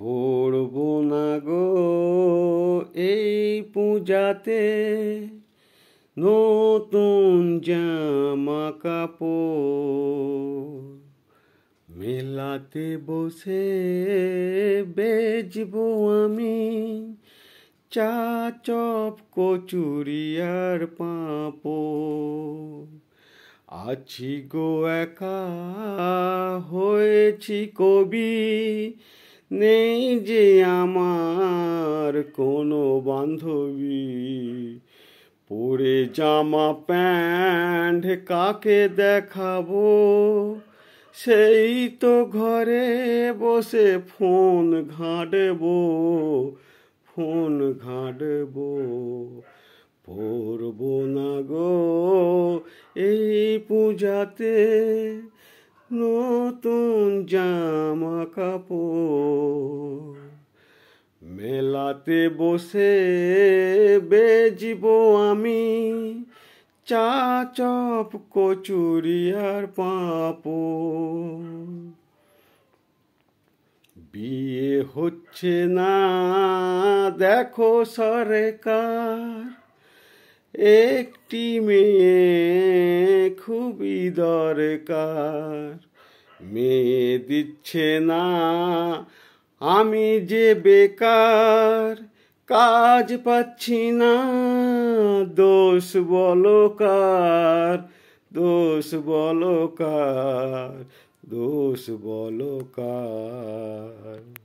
পরব না গো এই পূজাতে নতুন জামা কাপড়, মেলাতে বসে বেচবো আমি চা চপ কচুরি আর পাঁপড়। আছি গো একা হয়েছি কবি, নেই যে আমার কোনো বান্ধবী। পরে জামা প্যান্ট কাকে দেখাবো, সেই তো ঘরে বসে ফোন ঘাঁটবো। পরব না গো এই পূজাতে নতুন জামা কাপড়, মেলাতে বসে বেচবো আমি চা চপ কচুরি আর পাঁপড়। বিয়ে হচ্ছে না দেখো সরকার, একটি মেয়ে খুবই দরকার। মেয়ে দিচ্ছে না আমি যে বেকার, কাজ পাচ্ছি না দোষ বলো কার, দোষ বলো কার।